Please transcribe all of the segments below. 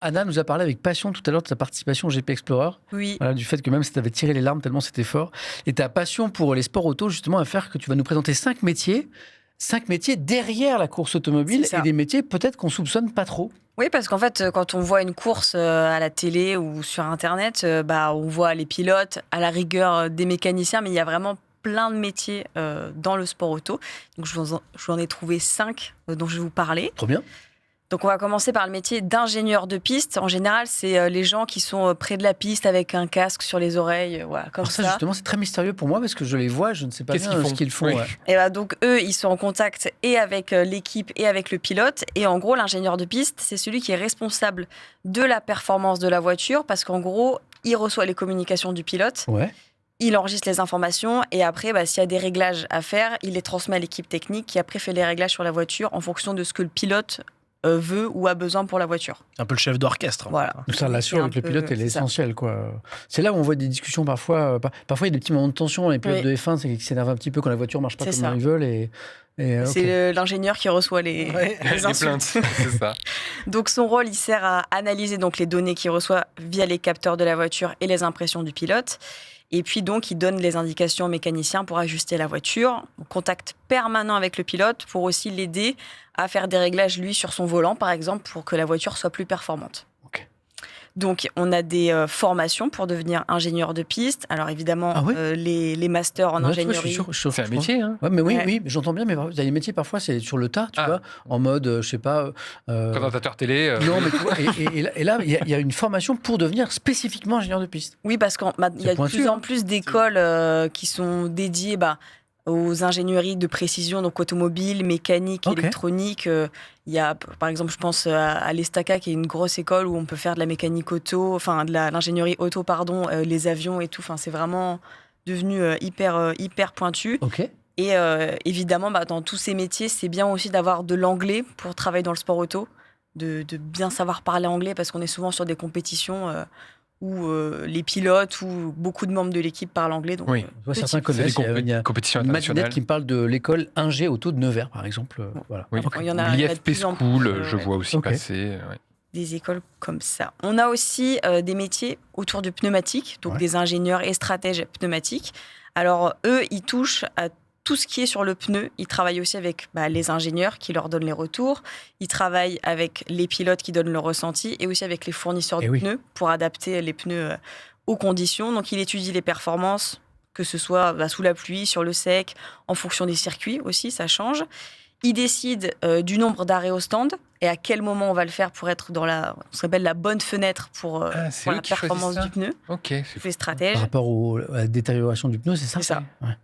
Anna nous a parlé avec passion tout à l'heure de sa participation au GP Explorer. Oui. Voilà, du fait que même si tu avais tiré les larmes tellement c'était fort. Et ta passion pour les sports auto, justement, à faire que tu vas nous présenter 5 métiers derrière la course automobile et des métiers peut-être qu'on soupçonne pas trop. Oui, parce qu'en fait, quand on voit une course à la télé ou sur Internet, on voit les pilotes, à la rigueur des mécaniciens, mais il y a vraiment plein de métiers dans le sport auto. Donc, je vous en ai trouvé 5 dont je vais vous parler. Trop bien. Donc, on va commencer par le métier d'ingénieur de piste. En général, c'est les gens qui sont près de la piste avec un casque sur les oreilles, voilà, comme Alors ça, justement, c'est très mystérieux pour moi parce que je les vois, je ne sais pas bien ce qu'ils font. Oui. Ouais. Et donc, eux, ils sont en contact et avec l'équipe et avec le pilote. Et en gros, l'ingénieur de piste, c'est celui qui est responsable de la performance de la voiture parce qu'en gros, il reçoit les communications du pilote. Ouais. Il enregistre les informations et après, s'il y a des réglages à faire, il les transmet à l'équipe technique qui après fait les réglages sur la voiture en fonction de ce que le pilote veut ou a besoin pour la voiture. Un peu le chef d'orchestre. Voilà. Donc sa relation avec le pilote, elle est essentielle, quoi. C'est là où on voit des discussions parfois. Parfois, il y a des petits moments de tension. Les pilotes de F1, c'est qu'ils s'énervent un petit peu quand la voiture marche pas comme ils veulent. C'est l'ingénieur qui reçoit les plaintes. C'est ça. Donc son rôle, il sert à analyser donc les données qu'il reçoit via les capteurs de la voiture et les impressions du pilote. Et puis donc, il donne les indications aux mécaniciens pour ajuster la voiture. Contact permanent avec le pilote pour aussi l'aider à faire des réglages, lui, sur son volant, par exemple, pour que la voiture soit plus performante. Okay. Donc, on a des formations pour devenir ingénieur de piste. Alors, évidemment, les masters en ingénierie. C'est un métier, hein. Ouais, mais oui, j'entends bien, mais il y a des métiers, parfois, c'est sur le tas, tu vois, en mode, je sais pas... Présentateur télé. Non, mais tu vois, et là, il y a une formation pour devenir spécifiquement ingénieur de piste. Oui, parce qu'il y a de plus en plus d'écoles qui sont dédiées... aux ingénieries de précision, donc automobile, mécanique, électronique. Il y a, par exemple, je pense à l'Estaca, qui est une grosse école où on peut faire de la mécanique auto, enfin de l'ingénierie auto, les avions et tout. Enfin, c'est vraiment devenu hyper pointu. Okay. Et évidemment, dans tous ces métiers, c'est bien aussi d'avoir de l'anglais pour travailler dans le sport auto, de bien savoir parler anglais, parce qu'on est souvent sur des compétitions... où les pilotes ou beaucoup de membres de l'équipe parlent anglais. Donc, certains connaissent. Il y a compétitions internationales. Qui me parle de l'école Ingé Auto de Nevers, par exemple. Voilà. Oui. Il y en a L'IFP School, je vois aussi passer. Des écoles comme ça. On a aussi des métiers autour du pneumatique, donc des ingénieurs et stratèges pneumatiques. Alors, eux, ils touchent à tout ce qui est sur le pneu. Ils travaillent aussi avec les ingénieurs qui leur donnent les retours. Ils travaillent avec les pilotes qui donnent le ressenti et aussi avec les fournisseurs de pneus pour adapter les pneus aux conditions. Donc, il étudie les performances, que ce soit sous la pluie, sur le sec, en fonction des circuits aussi, ça change. Il décide du nombre d'arrêts au stand et à quel moment on va le faire pour être dans on s'appelle la bonne fenêtre pour la performance du pneu. C'est les stratèges. Par rapport à la détérioration du pneu, c'est ça. C'est ça. Ouais.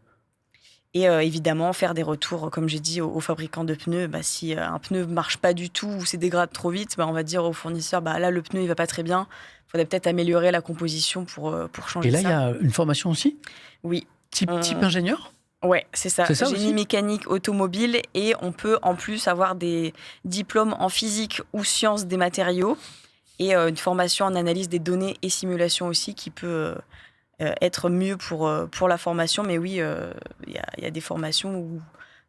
Et évidemment, faire des retours, comme j'ai dit, aux fabricants de pneus. Si un pneu ne marche pas du tout ou se dégrade trop vite, on va dire au fournisseur, là, le pneu, il ne va pas très bien. Il faudrait peut-être améliorer la composition pour changer ça. Et là, il y a une formation aussi ? Oui. Type ingénieur ? Oui, c'est ça. Génie aussi mécanique automobile. Et on peut en plus avoir des diplômes en physique ou sciences des matériaux. Et une formation en analyse des données et simulation aussi qui peut... être mieux pour la formation. Mais oui, il y a des formations où,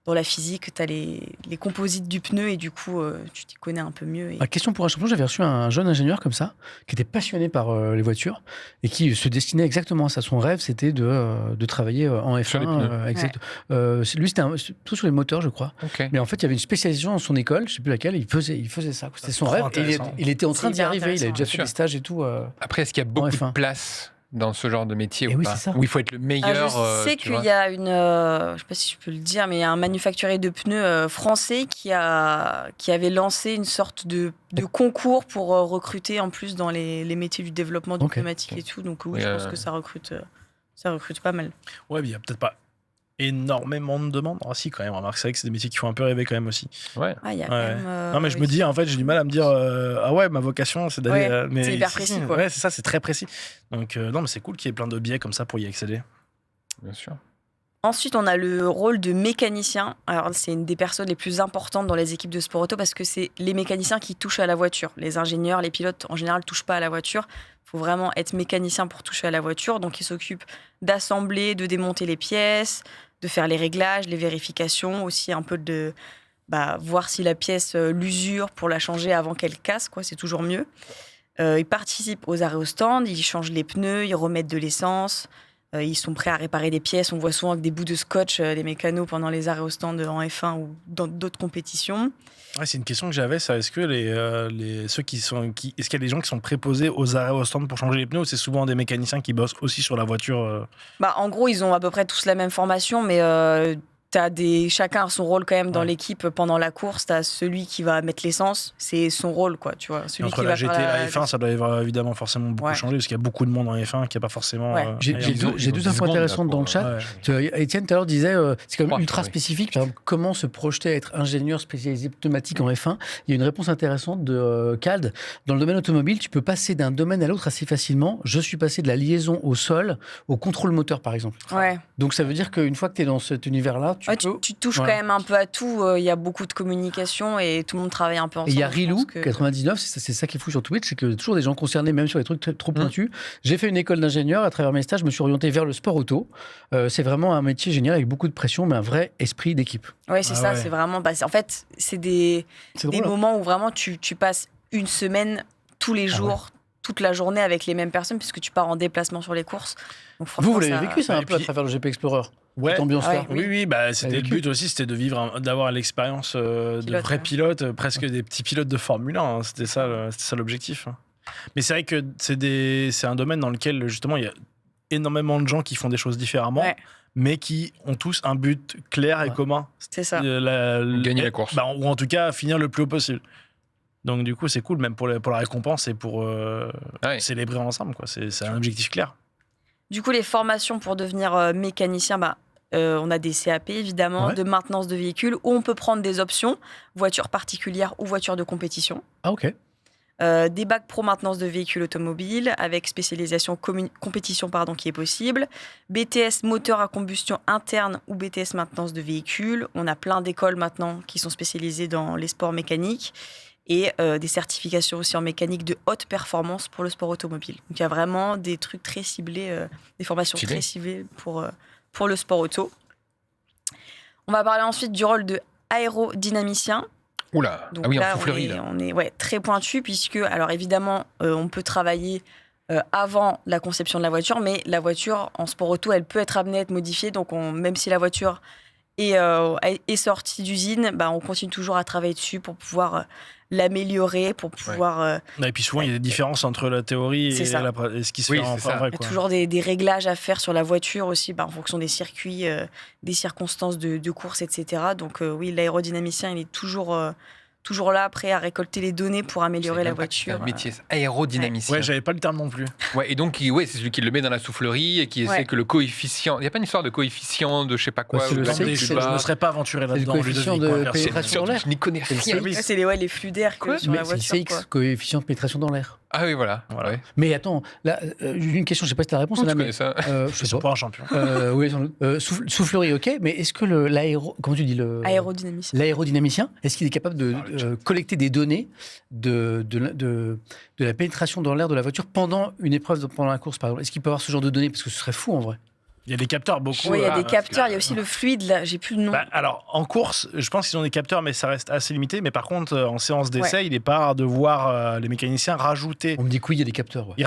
dans la physique, tu as les composites du pneu et du coup, tu t'y connais un peu mieux. Question pour un champion, j'avais reçu un jeune ingénieur comme ça, qui était passionné par les voitures et qui se destinait exactement à ça. Son rêve, c'était de travailler en F1. Sur les pneus. Lui, c'était tout sur les moteurs, je crois. Okay. Mais en fait, il y avait une spécialisation dans son école, je ne sais plus laquelle, il faisait ça. C'était son rêve. Et il était en train d'y arriver. Il avait déjà fait des stages et tout. Après, est-ce qu'il y a beaucoup de place dans ce genre de métier ou pas, où il faut être le meilleur. Je sais qu'il y a je ne sais pas si je peux le dire, mais il y a un manufacturier de pneus français qui avait lancé une sorte de concours pour recruter en plus dans les métiers du développement de pneumatiques et tout. Donc oui, je pense que ça recrute pas mal. Ouais, mais il n'y a peut-être pas énormément de demandes. Ah si, quand même. Remarque, c'est vrai que c'est des métiers qui font un peu rêver quand même aussi. Ouais. Y a quand même, non, mais je me dis, en fait, j'ai du mal à me dire ma vocation, c'est d'aller... c'est hyper précis, quoi. Ouais, c'est ça, c'est très précis. Donc, non, mais c'est cool qu'il y ait plein de biais comme ça pour y accéder. Bien sûr. Ensuite, on a le rôle de mécanicien. Alors, c'est une des personnes les plus importantes dans les équipes de sport auto parce que c'est les mécaniciens qui touchent à la voiture. Les ingénieurs, les pilotes, en général, ne touchent pas à la voiture. Il faut vraiment être mécanicien pour toucher à la voiture. Donc, ils s'occupent d'assembler, de démonter les pièces, de faire les réglages, les vérifications, aussi un peu de voir si la pièce l'usure pour la changer avant qu'elle casse, quoi, c'est toujours mieux. Ils participent aux arrêts au stand, ils changent les pneus, ils remettent de l'essence, ils sont prêts à réparer des pièces. On voit souvent avec des bouts de scotch les mécanos pendant les arrêts au stand en F1 ou dans d'autres compétitions. Ouais, c'est une question que j'avais, ça. Est-ce que est-ce qu'il y a des gens qui sont préposés aux arrêts au stand pour changer les pneus, ou c'est souvent des mécaniciens qui bossent aussi sur la voiture En gros, ils ont à peu près tous la même formation, mais chacun a son rôle quand même dans l'équipe pendant la course. T'as celui qui va mettre l'essence, c'est son rôle, quoi, tu vois. Celui entre qui la va GT et la F1, ça doit évidemment forcément beaucoup changer, parce qu'il y a beaucoup de monde en F1 qui n'a pas forcément... J'ai deux infos intéressantes dans le chat. Étienne, tout à l'heure, disait c'est quand même ultra spécifique. Par exemple, comment se projeter à être ingénieur spécialisé pneumatique en F1 ? Il y a une réponse intéressante de Cald. Dans le domaine automobile, tu peux passer d'un domaine à l'autre assez facilement. Je suis passé de la liaison au sol au contrôle moteur, par exemple. Donc ça veut dire qu'une fois que tu es dans cet univers-là, tu touches quand même un peu à tout. Il y a beaucoup de communication et tout le monde travaille un peu ensemble. Et il y a Rilou, 99, c'est ça qui est fou sur Twitch, c'est que toujours des gens concernés, même sur les trucs trop pointus. J'ai fait une école d'ingénieur. À travers mes stages, je me suis orienté vers le sport auto. C'est vraiment un métier génial avec beaucoup de pression, mais un vrai esprit d'équipe. Oui, c'est ça. C'est vraiment... en fait, c'est des moments où vraiment tu passes une semaine, tous les jours, toute la journée avec les mêmes personnes, puisque tu pars en déplacement sur les courses. Donc, vous l'avez vécu ça un peu à travers le GP Explorer, cette ambiance-là. Oui, c'était le but aussi, c'était d'avoir l'expérience de vrais pilotes, presque des petits pilotes de Formule 1. Hein. C'était ça l'objectif. Mais c'est vrai que c'est un domaine dans lequel justement il y a énormément de gens qui font des choses différemment, mais qui ont tous un but clair et commun. C'est ça. Gagner la course. Ou en tout cas finir le plus haut possible. Donc du coup, c'est cool, même pour la récompense et pour célébrer ensemble, quoi. C'est un objectif clair. Du coup, les formations pour devenir mécanicien, on a des CAP, évidemment, de maintenance de véhicules, où on peut prendre des options, voiture particulière ou voiture de compétition. Ah, ok. Des bacs pro maintenance de véhicules automobiles, avec spécialisation compétition qui est possible. BTS moteur à combustion interne ou BTS maintenance de véhicules. On a plein d'écoles maintenant qui sont spécialisées dans les sports mécaniques. Et des certifications aussi en mécanique de haute performance pour le sport automobile. Donc il y a vraiment des trucs très ciblés, des formations très ciblées pour le sport auto. On va parler ensuite du rôle de aérodynamicien. Oula, donc en soufflerie. On est très pointu, puisque, alors évidemment, on peut travailler avant la conception de la voiture, mais la voiture en sport auto, elle peut être amenée à être modifiée. Donc même si la voiture est sortie d'usine, on continue toujours à travailler dessus pour pouvoir l'améliorer, pour pouvoir... Et puis souvent, il y a des différences entre la théorie et ce qui se fait en vrai. Il y a toujours des réglages à faire sur la voiture aussi, en fonction des circuits, des circonstances de course, etc. Donc l'aérodynamicien, il est toujours là, prêt à récolter les données pour améliorer la voiture. C'est un métier aérodynamicien. Ouais, j'avais pas le terme non plus. Ouais, et donc, c'est celui qui le met dans la soufflerie et qui essaie que le coefficient... Il n'y a pas une histoire de coefficient de je sais pas quoi. Je ne serais pas aventuré là-dedans. C'est le coefficient de pénétration dans l'air. Je n'y connais rien. C'est les flux d'air sur la voiture. C'est CX, coefficient de pénétration dans l'air. Ah oui, voilà. Ouais. Mais attends, là, une question, je ne sais pas si tu as la réponse. Tu connais ça. Je suis pas un champion. Oui, soufflerie, ok, mais est-ce que comment tu dis l'aérodynamicien, est-ce qu'il est capable de collecter des données de la pénétration dans l'air de la voiture pendant une épreuve, pendant la course, par exemple? Est-ce qu'il peut avoir ce genre de données? Parce que ce serait fou, en vrai. Il y a des capteurs, beaucoup. Oui, il y a des capteurs. Il y a aussi le fluide, là, j'ai plus le nom. Alors, en course, je pense qu'ils ont des capteurs, mais ça reste assez limité. Mais par contre, en séance d'essai, il n'est pas rare de voir les mécaniciens rajouter... On me dit que oui, il y a des capteurs. Ouais. Ils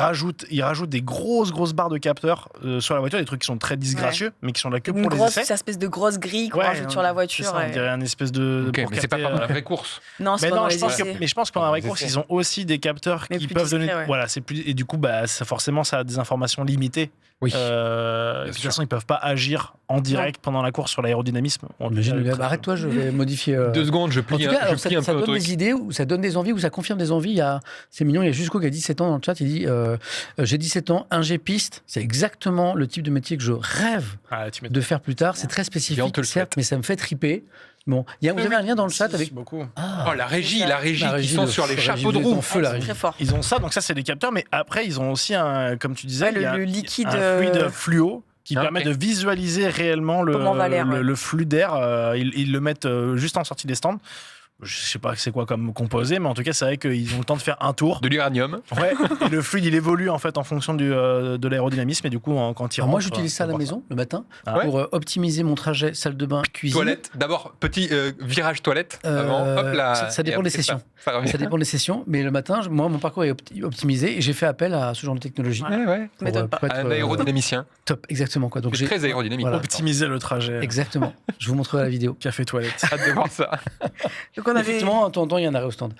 rajoutent des grosses barres de capteurs sur la voiture, des trucs qui sont très disgracieux, mais qui sont là que pour les essais. C'est une espèce de grosse grille qu'on rajoute sur la voiture. C'est ça, on dirait une espèce de... mais c'est pas pendant la vraie course. Non, c'est pas dans les essais. Mais je pense que pendant la vraie course, ils ont aussi des capteurs qui peuvent donner... Voilà, c'est plus... Et du coup, forcément, ça a des informations limitées. Oui. De toute façon, ils peuvent pas agir en direct pendant la course sur l'aérodynamisme. Arrête-toi, je vais modifier. 2 secondes, je plie un peu. Ça donne des idées, ou ça donne des envies, ou ça confirme des envies. C'est mignon, il y a Jusco qui a 17 ans dans le chat. Il dit j'ai 17 ans, ingé piste. C'est exactement le type de métier que je rêve de faire plus tard. C'est très spécifique, certes, mais ça me fait triper. Bon, vous avez un lien dans le chat avec beaucoup. La régie qui sont sur les chapeaux de roue. Très fort. Ils ont ça, donc ça c'est des capteurs, mais après ils ont aussi comme tu disais, le liquide, un fluide fluo qui permet de visualiser réellement le flux d'air. Ils le mettent juste en sortie des stands. je sais pas c'est quoi comme composé, mais en tout cas, c'est vrai qu'ils ont le temps de faire un tour. De l'uranium. Ouais, et le fluide, il évolue en fait en fonction de l'aérodynamisme, et du coup, quand il rentre... Moi, j'utilise ça à la maison, le matin, pour optimiser mon trajet salle de bain, cuisine. Toilette. D'abord, petit virage toilette avant, hop là. Ça dépend des sessions. Ça dépend des sessions, mais le matin, moi, mon parcours est optimisé et j'ai fait appel à ce genre de technologie. Un aérodynamicien. Top, exactement. Quoi. Donc, j'ai très aérodynamique. Voilà. Optimiser le trajet. Exactement. Je vous montrerai la vidéo. Café toilette. Hâte de voir ça. Donc on avait... Effectivement, en temps, il y a un arrêt au stand.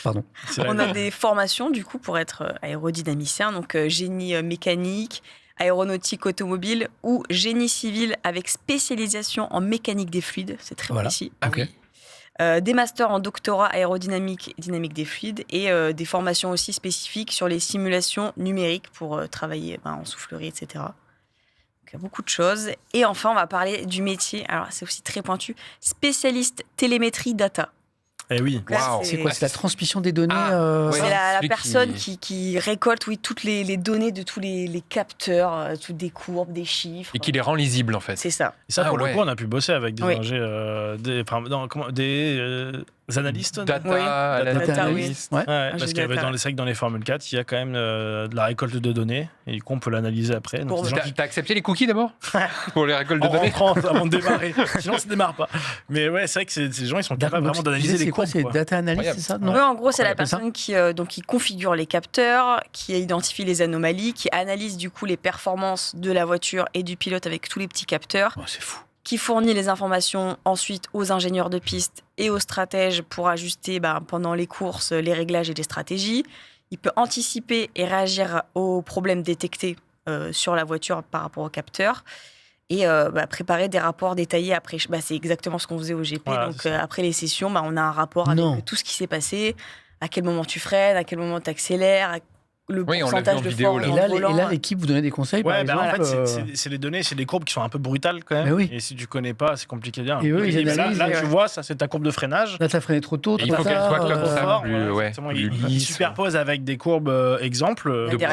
Pardon. On a des formations, du coup, pour être aérodynamicien, donc génie mécanique, aéronautique automobile ou génie civil avec spécialisation en mécanique des fluides. C'est très précis. Okay. Des masters en doctorat aérodynamique et dynamique des fluides et des formations aussi spécifiques sur les simulations numériques pour travailler en soufflerie, etc. Donc, beaucoup de choses. Et enfin, on va parler du métier. Alors, c'est aussi très pointu. Spécialiste télémétrie data. Eh oui. Wow. C'est quoi? C'est la transmission des données C'est la personne qui récolte toutes les données de tous les capteurs, toutes des courbes, des chiffres. Et qui les rend lisibles, en fait. C'est ça. Et ça, pour le coup, on a pu bosser avec des ingés, des analystes. Data analystes. Ouais. Parce que dans les Formule 4, il y a quand même de la récolte de données. Et du coup, on peut l'analyser après. T'as accepté les cookies d'abord pour les récoltes de données avant de démarrer. Sinon, ça ne démarre pas. Mais ouais, c'est vrai que ces gens, ils sont capables vraiment d'analyser les courbes. C'est data analyst, c'est ça? Oui, en gros, c'est la personne qui configure les capteurs, qui identifie les anomalies, qui analyse du coup les performances de la voiture et du pilote avec tous les petits capteurs. Oh, c'est fou. Qui fournit les informations ensuite aux ingénieurs de piste et aux stratèges pour ajuster pendant les courses les réglages et les stratégies. Il peut anticiper et réagir aux problèmes détectés sur la voiture par rapport aux capteurs et préparer des rapports détaillés après. C'est exactement ce qu'on faisait au GP. Voilà, donc après les sessions, on a un rapport avec tout ce qui s'est passé, à quel moment tu freines, à quel moment tu accélères, le pourcentage de force. Et là, l'équipe vous donnait des conseils. Ouais, par exemple, en fait, c'est les données, c'est des courbes qui sont un peu brutales quand même. Et si tu connais pas, c'est compliqué à dire. Et là, tu vois, ça, c'est ta courbe de freinage. Là, t'as freiné trop tôt. Il faut qu'elle soit comme ça. Il superpose avec des courbes exemples des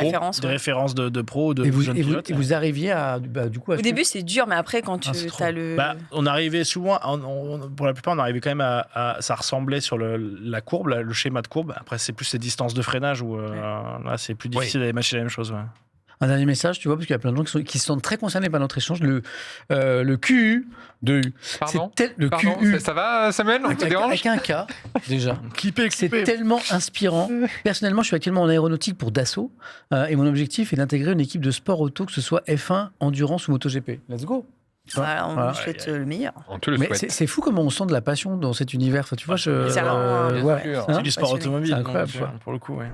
références de pro, de jeunes pilotes. Et vous arriviez à du coup. Au début, c'est dur, mais après, quand tu as le. On arrivait souvent, pour la plupart, on arrivait quand même à. Ça ressemblait sur la courbe, le schéma de courbe. Après, c'est plus les distances de freinage où là, c'est plus difficile d'aller matcher la même chose. Un dernier message, tu vois, parce qu'il y a plein de gens qui se sentent très concernés par notre échange. Le QU de U. Pardon, QU. Ça va, Samuel? On te dérange? Avec un K, déjà. Clippé. C'est tellement inspirant. Personnellement, je suis actuellement en aéronautique pour Dassault. Et mon objectif est d'intégrer une équipe de sport auto, que ce soit F1, Endurance ou MotoGP. Let's go! On souhaite le meilleur. On te le souhaite. Mais c'est fou comment on sent de la passion dans cet univers. Enfin, tu vois, c'est du sport automobile. C'est incroyable. Pour le coup, ouais.